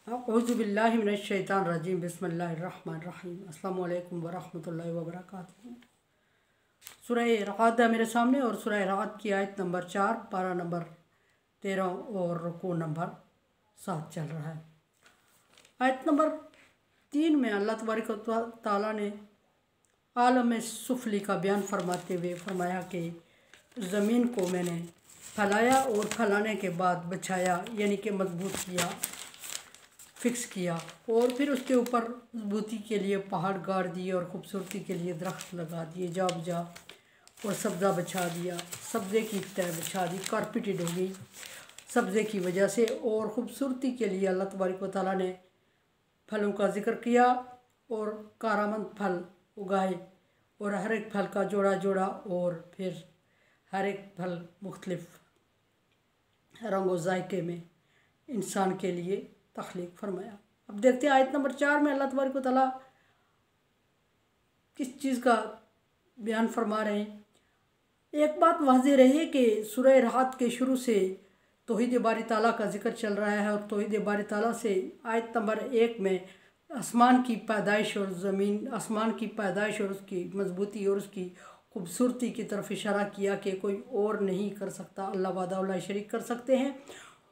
औज़ुबिल्लाहि मिनश्शैतानिर्रजीम बिस्मिल्लाहिर्रहमानिर्रहीम अस्सलामु अलैकुम वरहमतुल्लाहि वबरकातुहू। सूरह रअद है मेरे सामने और सूरह रअद की आयत नंबर 4, पारा नंबर 13 और रुकू नंबर 7 चल रहा है। आयत नंबर 3 में अल्लाह तबारक व तआला ने आलम सुफली का बयान फरमाते हुए फरमाया कि ज़मीन को मैंने फैलाया और फैलाने के बाद बिछाया, यानी कि मजबूत किया, फिक्स किया, और फिर उसके ऊपर मजबूती के लिए पहाड़ गाड़ दिए और ख़ूबसूरती के लिए दरख्त लगा दिए जा बजा, और सब्ज़ा बिछा दिया, सब्ज़े की तह बिछा दी, कारपेटेड हो गई सब्ज़े की वजह से। और ख़ूबसूरती के लिए अल्लाह तबारक व तआला ने फलों का ज़िक्र किया और कारामंद फल उगाए, और हर एक फल का जोड़ा जोड़ा, और फिर हर एक फल मुख्तलिफ रंग व जायके में इंसान के लिए तख्लीक फरमाया। अब देखते हैं आयत नंबर 4 में अल्लाह तबारक व तआला किस चीज़ का बयान फरमा रहे हैं। एक बात वाज़ेह रहे कि सूरह रअद के शुरू से तौहीद बारी ताला का जिक्र चल रहा है, और तौहीद बारी ताला से आयत नंबर 1 में आसमान की पैदाइश और ज़मीन, आसमान की पैदाइश और उसकी मजबूती और उसकी खूबसूरती की तरफ इशारा किया कि कोई और नहीं कर सकता, अल्लाह वाहदहू ला शरीक कर सकते हैं।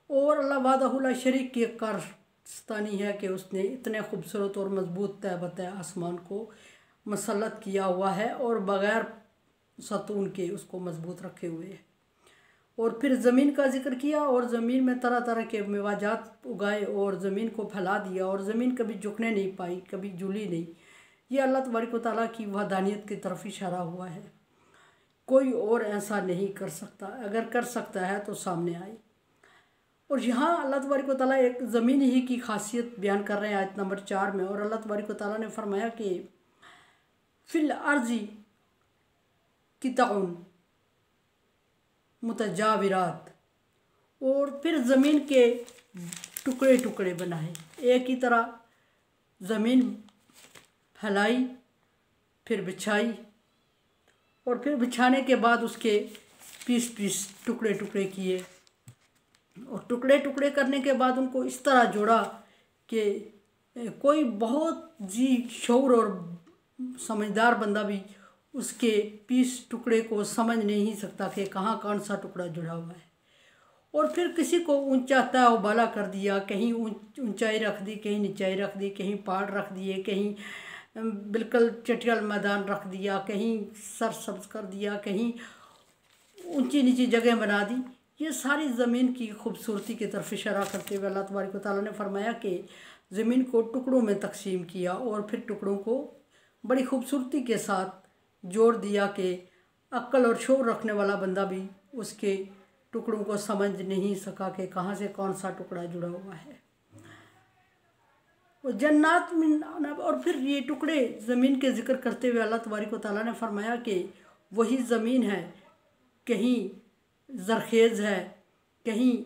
और अल्लाह वाहदहू ला शरीक की कारस्तानी है कि उसने इतने खूबसूरत और मजबूत तय बतय आसमान को मसल्लत किया हुआ है और बग़ैर सतून के उसको मजबूत रखे हुए है। और फिर ज़मीन का जिक्र किया और ज़मीन में तरह तरह के मेवाजात उगाए और ज़मीन को फैला दिया, और ज़मीन कभी झुकने नहीं पाई, कभी झूली नहीं। ये अल्लाह तबारक व तआला की वहदानियत की तरफ इशारा हुआ है। कोई और ऐसा नहीं कर सकता, अगर कर सकता है तो सामने आए। और यहाँ अल्लाह तबारक व तआला एक ज़मीन ही की खासियत बयान कर रहे हैं आयत नंबर 4 में। और अल्लाह तबारक व तआला ने फरमाया कि फिल अर्ज़ी किताउन मुतजाविरात, और फिर ज़मीन के टुकड़े टुकड़े बनाए। एक ही तरह ज़मीन फैलाई, फिर बिछाई, और फिर बिछाने के बाद उसके पीस पीस टुकड़े टुकड़े किए, और टुकड़े टुकड़े करने के बाद उनको इस तरह जोड़ा कि कोई बहुत जी शऊर और समझदार बंदा भी उसके पीस टुकड़े को समझ नहीं सकता कि कहाँ कौन सा टुकड़ा जुड़ा हुआ है। और फिर किसी को ऊंचा तय उबाला कर दिया, कहीं ऊंचाई रख दी, कहीं नीचाई रख दी, कहीं पहाड़ रख दिए, कहीं बिल्कुल चटियाल मैदान रख दिया, कहीं सरसब्ज कर दिया, कहीं ऊंची नीची जगह बना दी। ये सारी ज़मीन की खूबसूरती की तरफ इशारा करते हुए अल्लाह तबारक व तआला ने फरमाया कि ज़मीन को टुकड़ों में तकसीम किया और फिर टुकड़ों को बड़ी खूबसूरती के साथ जोड़ दिया कि अक्ल और शऊर रखने वाला बंदा भी उसके टुकड़ों को समझ नहीं सका कि कहाँ से कौन सा टुकड़ा जुड़ा हुआ है। और जन्नात मिन अनाब, और फिर ये टुकड़े ज़मीन के ज़िक्र करते हुए अल्लाह तबारक व तआला ने फरमाया कि वही ज़मीन है, कहीं ज़रखेज़ है, कहीं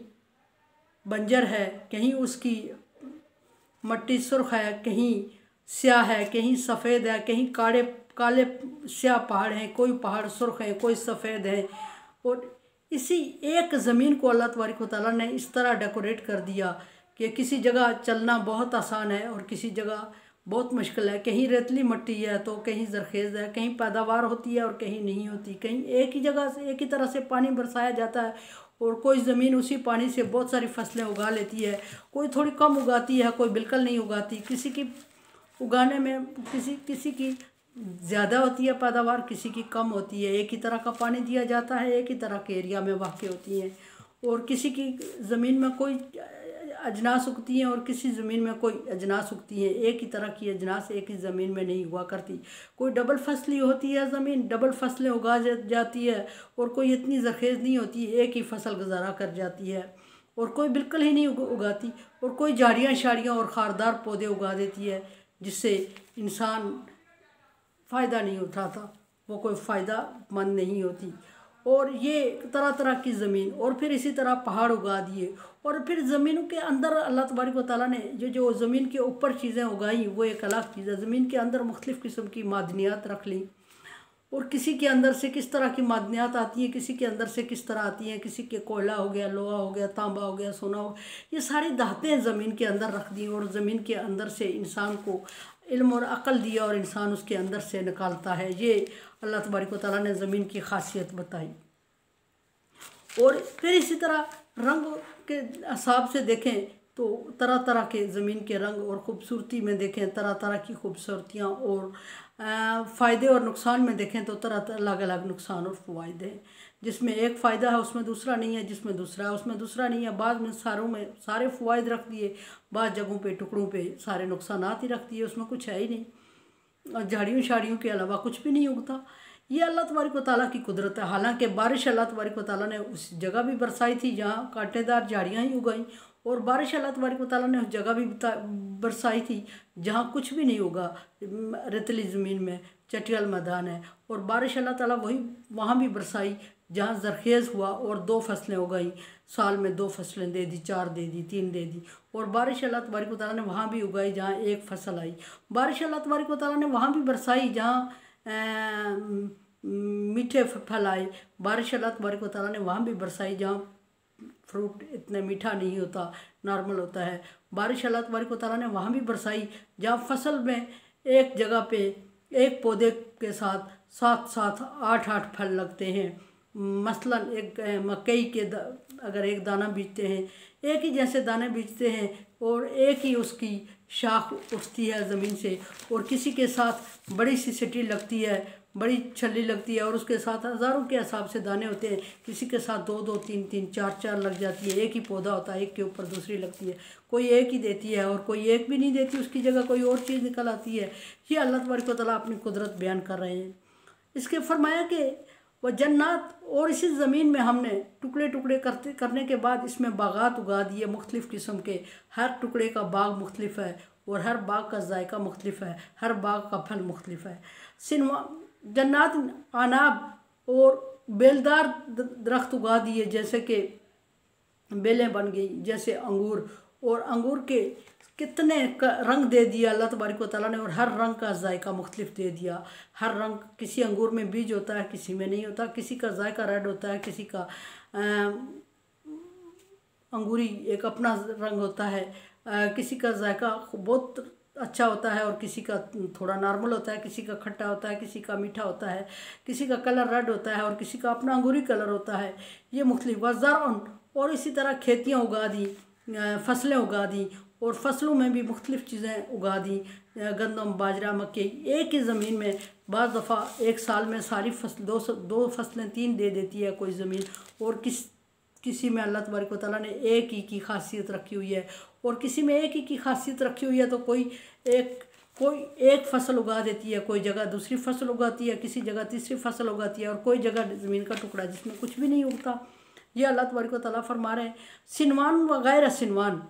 बंजर है, कहीं उसकी मट्टी सुर्ख है, कहीं स्याह है, कहीं सफ़ेद है, कहीं काले काले स्याह पहाड़ हैं, कोई पहाड़ सुर्ख है, कोई सफ़ेद है। और इसी एक ज़मीन को अल्लाह तबारक व तआला ने इस तरह डेकोरेट कर दिया कि किसी जगह चलना बहुत आसान है और किसी जगह बहुत मुश्किल है। कहीं रेतली मिट्टी है तो कहीं ज़रखेज़ है, कहीं पैदावार होती है और कहीं नहीं होती, कहीं एक ही जगह से एक ही तरह से पानी बरसाया जाता है, और कोई ज़मीन उसी पानी से बहुत सारी फसलें उगा लेती है, कोई थोड़ी कम उगाती है, कोई बिल्कुल नहीं उगाती। किसी की उगाने में किसी की ज़्यादा होती है पैदावार, किसी की कम होती है। एक ही तरह का पानी दिया जाता है, एक ही तरह के एरिया में वाक़ होती हैं, और किसी की ज़मीन में कोई अजनास उगती हैं और किसी ज़मीन में कोई अजनास उगती हैं। एक ही तरह की अजनास एक ही ज़मीन में नहीं हुआ करती। कोई डबल फसली होती है, ज़मीन डबल फसलें उगा जाती है, और कोई इतनी ज़रखेज़ नहीं होती, एक ही फसल गुजारा कर जाती है, और कोई बिल्कुल ही नहीं उगाती, और कोई झाड़ियाँ शाड़ियाँ और खारदार पौधे उगा देती है जिससे इंसान फ़ायदा नहीं उठाता, वो कोई फ़ायदा मंद नहीं होती। और ये तरह तरह की ज़मीन, और फिर इसी तरह पहाड़ उगा दिए, और फिर ज़मीनों के अंदर अल्लाह तबारक व तआला ने जो ज़मीन के ऊपर चीज़ें उगाई वो एक अलग चीज़ है। ज़मीन के अंदर मुख्तलिफ़ किस्म की मादनियात रख ली, और किसी के अंदर से किस तरह की मादनियात आती हैं, किसी के अंदर से किस तरह आती हैं, किसी के कोयला हो गया, लोहा हो गया, तांबा हो गया, सोना हो गया, ये सारी धातें ज़मीन के अंदर रख दी और ज़मीन के अंदर से इंसान को इल्म और अक़ल दिया और इंसान उसके अंदर से निकालता है। ये अल्लाह तबारक व तआला ने ज़मीन की खासियत बताई। और फिर इसी तरह रंग के हिसाब से देखें तो तरह तरह के ज़मीन के रंग और ख़ूबसूरती में देखें तरह तरह की खूबसूरतियाँ, और फ़ायदे और नुकसान में देखें तो तरह अलग अलग नुकसान और फ़वाइद हैं। जिसमें एक फ़ायदा है उसमें दूसरा नहीं है, जिसमें दूसरा है उसमें दूसरा नहीं है। बाद में सारे फ़वाइद रख दिए, बाद जगहों पे टुकड़ों पे सारे नुकसानात ही रख दिए, उसमें कुछ है ही नहीं और झाड़ियों शाड़ियों के अलावा कुछ भी नहीं उगता। ये अल्लाह तबारक व तआला की कुदरत है। हालांकि बारिश अल्लाह तबारक व तआला ने उस जगह भी बरसाई थी जहाँ कांटेदार झाड़ियाँ ही उगाई, और बारिश अल्लाह तबारक व तआला ने उस जगह भी बरसाई थी जहाँ कुछ भी नहीं होगा, रेतली ज़मीन में चटियाल मैदान है। और बारिश अल्लाह ताला वहाँ भी बरसाई जहाँ ज़रखेज़ हुआ और 2 फसलें उगाई, साल में 2 फसलें दे दी, 4 दे दी, 3 दे दी। और बारिश अल्लाह तबारक व तआला ने वहाँ भी उगाई जहाँ 1 फसल आई। बारिश अल्लाह तबारक व तआला ने वहाँ भी बरसाई जहाँ मीठे फल आए। बारिश अल्लाह तबारक व तआला ने वहाँ भी बरसाई जहाँ फ्रूट इतना मीठा नहीं होता, नॉर्मल होता है। बारिश अल्लाह तबारक व तआला ने वहाँ भी बरसाई जहाँ फसल में एक जगह पे एक पौधे के साथ 7-7 8-8 फल लगते हैं। मसलन एक मकई के अगर एक दाना बीजते हैं, एक ही जैसे दाने बीजते हैं और एक ही उसकी शाख उगती है ज़मीन से, और किसी के साथ बड़ी सी सिटी लगती है, बड़ी छल्ली लगती है और उसके साथ हज़ारों के हिसाब से दाने होते हैं। किसी के साथ 2-2 3-3 4-4 लग जाती है। एक ही पौधा होता है, एक के ऊपर दूसरी लगती है। कोई एक ही देती है और कोई एक भी नहीं देती, उसकी जगह कोई और चीज़ निकल आती है। ये अल्लाह तबारक व तआला अपनी कुदरत बयान कर रहे हैं। इसके फरमाया कि वह जन्नात, और इसी ज़मीन में हमने टुकड़े टुकड़े करने के बाद इसमें बागात उगा दिए मुख्तलिफ़ किस्म के। हर टुकड़े का बाग मुख्तलिफ है और हर बाग का जायका मुख्तलिफ है, हर बाग का फल मुख्तलिफ है। जन्नात अनाब और बेलदार दरख्त उगा दिए, जैसे कि बेलें बन गई, जैसे अंगूर, और अंगूर के कितने रंग दे दिया अल्लाह तबारक व तआला ने, और हर रंग का जायका मुख्तलिफ दे दिया। हर रंग, किसी अंगूर में बीज होता है, किसी में नहीं होता, किसी का जायका रेड होता है, किसी का अंगूरी एक अपना रंग होता है, किसी का जायका बहुत अच्छा होता है और किसी का थोड़ा नॉर्मल होता है, किसी का खट्टा होता है, किसी का मीठा होता है, किसी का कलर रेड होता है और किसी का अपना अंगूरी कलर होता है। ये मुख्तलिफ वज़ारउन, और इसी तरह खेतियाँ उगा दी, फसलें उगा दी, और फसलों में भी मुख्तलिफ़ चीज़ें उगा दी, गंदम, बाजरा, मक्के। एक ही ज़मीन में बाज़ दफ़ा एक साल में सारी फसल दो फसलें 3 दे देती है कोई ज़मीन, और किसी में अल्लाह तबारक व तआला ने एक ही की खासियत रखी हुई है, और किसी में एक ही की खासियत रखी हुई है तो कोई एक फसल उगा देती है, कोई जगह दूसरी फसल उगाती है, किसी जगह तीसरी फसल उगाती है, और कोई जगह ज़मीन का टुकड़ा जिसमें कुछ भी नहीं उगता। ये अल्लाह तबारक व तआला फरमा रहे हैं। सिनवान व गैर सिनवान,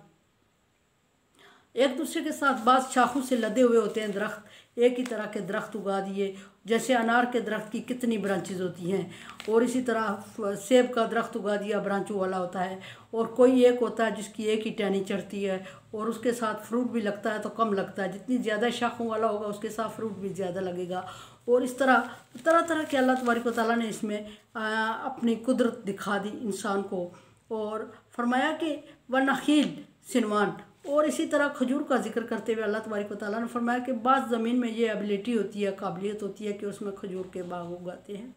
एक दूसरे के साथ बाद शाखों से लदे हुए होते हैं दरख्त, एक ही तरह के दरख्त उगा दिए। जैसे अनार के दरख्त की कितनी ब्रांचेज होती हैं, और इसी तरह सेब का दरख्त उगा दिया, ब्रांचों वाला होता है। और कोई एक होता है जिसकी एक ही टहनी चढ़ती है और उसके साथ फ्रूट भी लगता है तो कम लगता है, जितनी ज़्यादा शाखों वाला होगा उसके साथ फ्रूट भी ज़्यादा लगेगा। और इस तरह तरह के अल्लाह तबारक व तआला ने इसमें अपनी कुदरत दिखा दी इंसान को। और फरमाया कि व नखील सिनवान, और इसी तरह खजूर का जिक्र करते हुए अल्लाह तबारक व तआला ने फरमाया कि बाज़ ज़मीन में ये एबिलिटी होती है, काबिलियत होती है कि उसमें खजूर के बाग उगाते हैं।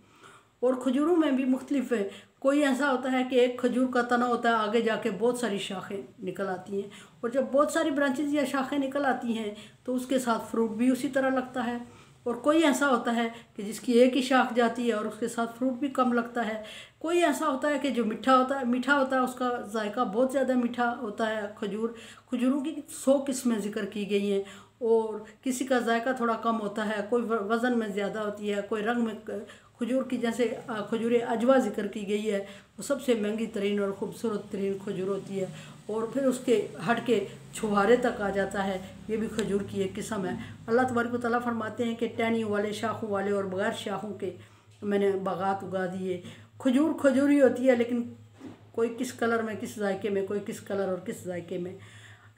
और खजूरों में भी मुख्तलिफ है, कोई ऐसा होता है कि एक खजूर का तना होता है, आगे जाके बहुत सारी शाखें निकल आती हैं, और जब बहुत सारी ब्रांचेज या शाखें निकल आती हैं तो उसके साथ फ्रूट भी उसी तरह लगता है। और कोई ऐसा होता है कि जिसकी एक ही शाख जाती है और उसके साथ फ्रूट भी कम लगता है। कोई ऐसा होता है कि जो मीठा होता है, उसका जायका बहुत ज़्यादा मीठा होता है। खजूरों की 100 किस्में ज़िक्र की गई हैं, और किसी का जायका थोड़ा कम होता है, कोई वज़न में ज़्यादा होती है, कोई रंग में। खजूर की जैसे खजूर अजवा ज़िक्र की गई है, वो सबसे महंगी तरीन और ख़ूबसूरत तरीन खजूर होती है। और फिर उसके हट के छुहारे तक आ जाता है, ये भी खजूर की एक किस्म है। अल्लाह तबारक व तआला फरमाते हैं कि टहनियों वाले, शाखों वाले और बगैर शाखों के मैंने बागात उगा दिए। खजूर ही होती है, लेकिन कोई किस कलर में, किस जायके में, कोई किस कलर और किस जायके में।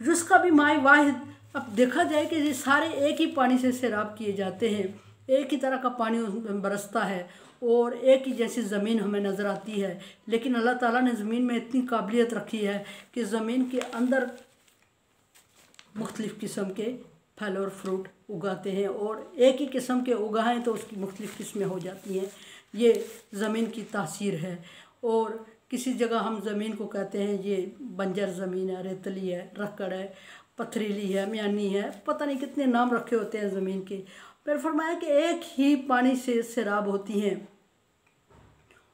रुज़्क़ का भी माए वाहिद। अब देखा जाए कि ये सारे एक ही पानी से सैराब किए जाते हैं, एक ही तरह का पानी उसमें बरसता है और एक ही जैसी ज़मीन हमें नज़र आती है। लेकिन अल्लाह ताला ने ज़मीन में इतनी काबिलियत रखी है कि ज़मीन के अंदर मुख्तलिफ़ किस्म के फल और फ्रूट उगाते हैं, और एक ही किस्म के उगाएं तो उसकी मुख्तलिफ़ किस्में हो जाती हैं। ये ज़मीन की तासीर है। और किसी जगह हम ज़मीन को कहते हैं ये बंजर ज़मीन है, रेतली है, रक्कड़ है, पथरीली है, म्यानी है, पता नहीं कितने नाम रखे होते हैं ज़मीन के। फिर फरमाया कि एक ही पानी से सैराब होती हैं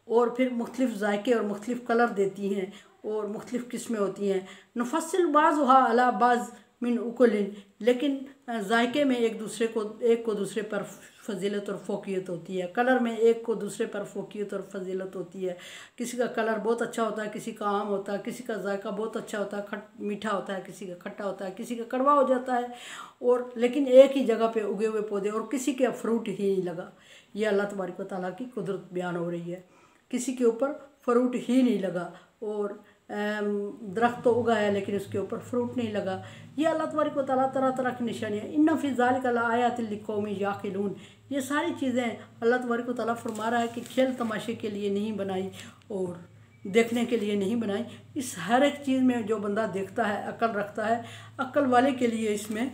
और फिर मुख्तलिफ़ जायके और मुख्तलिफ़ कलर देती हैं और मुख्तलिफ़ किस्में होती हैं। नफसल बाज़ुहा अला बाज़ मिन उकुलिन, लेकिन जायके में एक को दूसरे पर फजीलत और फ़ोकियत होती है। कलर में एक को दूसरे पर फ़ोकियत और फजीलत होती है। किसी का कलर बहुत अच्छा होता है, किसी का आम होता है, किसी का जायका बहुत अच्छा होता है, मीठा होता है, किसी का खट्टा होता है, किसी का कड़वा हो जाता है। और लेकिन एक ही जगह पे उगे हुए पौधे और किसी के फ्रूट ही नहीं लगा। ये अल्लाह तबारक व तआला की कुदरत बयान हो रही है। किसी के ऊपर फ्रूट ही नहीं लगा और दरख्त तो उगा है लेकिन उसके ऊपर फ्रूट नहीं लगा। ये अल्लाह तबारक व तआला तरह तरह की निशानियाँ, इन्ना फ़ी ज़ालिका लआयातिन लिक़ौमिन याक़िलून, ये सारी चीज़ें अल्लाह तबारक व तआला फरमा रहा है कि खेल तमाशे के लिए नहीं बनाई और देखने के लिए नहीं बनाई। इस हर एक चीज़ में जो बंदा देखता है, अक्ल रखता है, अक्ल वाले के लिए इसमें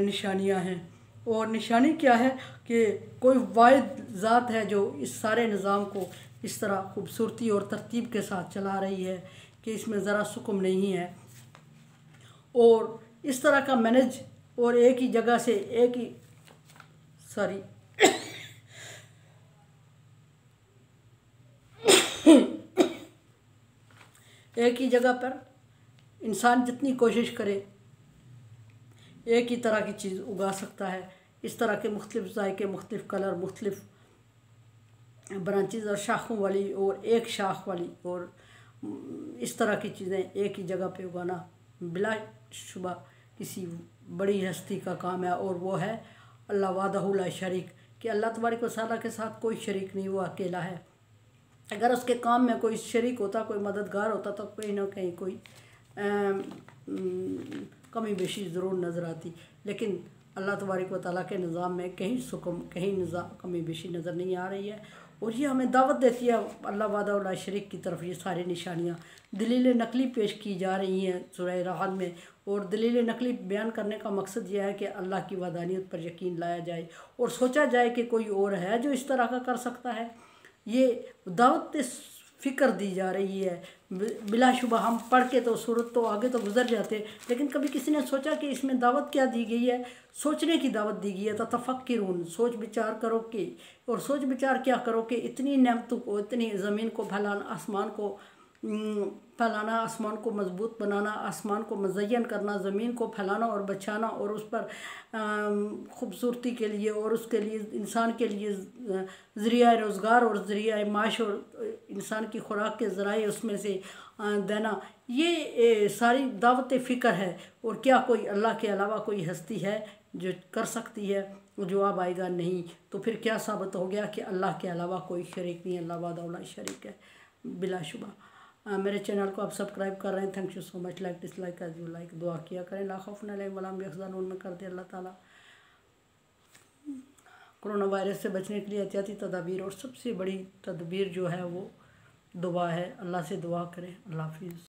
निशानियाँ हैं। और निशानी क्या है कि कोई वाहिद ज़ात है जो इस सारे निज़ाम को इस तरह खूबसूरती और तरतीब के साथ चला रही है कि इसमें ज़रा सुकुम नहीं है। और इस तरह का मैनेज और एक ही जगह से एक ही जगह पर इंसान जितनी कोशिश करे एक ही तरह की चीज़ उगा सकता है। इस तरह के मुख्तलिफ़ जायके, मुख्तलिफ़ कलर, मुख्तलिफ़ ब्रांचेज और शाखों वाली और एक शाख वाली और इस तरह की चीज़ें एक ही जगह पे उगाना बिलाशुबा किसी बड़ी हस्ती का काम है। और वो है अल्लाह वादहु ला शरीक, कि अल्लाह तबारक व तआला के साथ कोई शरीक नहीं, वो अकेला है। अगर उसके काम में कोई शरीक होता, कोई मददगार होता तो कहीं ना कहीं कोई कमी बेशी ज़रूर नज़र आती। लेकिन अल्लाह तबारक व तआला के निज़ाम में कहीं सुकम, कहीं कमी बेशी नज़र नहीं आ रही है। और ये हमें दावत देती है अल्लाह वादहु ला शरीक की तरफ। ये सारी निशानियाँ दलील नकली पेश की जा रही हैं सूरह रहद में। और दलील नकली बयान करने का मकसद यह है कि अल्लाह की वहदानियत पर यकीन लाया जाए और सोचा जाए कि कोई और है जो इस तरह का कर सकता है। ये दावत फ़िक्र दी जा रही है। बिलाशुबा हम पढ़ के तो सूरत तो आगे तो गुजर जाते, लेकिन कभी किसी ने सोचा कि इसमें दावत क्या दी गई है? सोचने की दावत दी गई है। तफक्किरून, सोच विचार करो कि, और सोच विचार क्या करो कि इतनी नेमतों को, इतनी ज़मीन को फैलाना, आसमान को फैलाना, आसमान को मजबूत बनाना, आसमान को मुज़य्यन करना, ज़मीन को फैलाना और बचाना, और उस पर ख़ूबसूरती के लिए और उसके लिए इंसान के लिए ज़रिया रोज़गार और ज़रिया माश और इंसान की खुराक के ज़राए उसमें से देना, ये सारी दावत फ़िक्र है। और क्या कोई अल्लाह के अलावा कोई हस्ती है जो कर सकती है? जवाब आएगा नहीं। तो फिर क्या साबित हो गया कि अल्लाह के अलावा कोई शरीक नहीं, अल्लाह वादहु ला शरीक है बिलाशुबा। मेरे चैनल को आप सब्सक्राइब कर रहे हैं, thank you so much. Like dislike as you like, दुआ किया करें। ला खौफुन अलैहिम वला हुम यहज़नून में कर दे अल्लाह ताला। कोरोना वायरस से बचने के लिए एहतियाती तदाबीर, और सबसे बड़ी तदबीर जो है वो दुआ है। अल्लाह से दुआ करें। अल्लाह हाफिज़।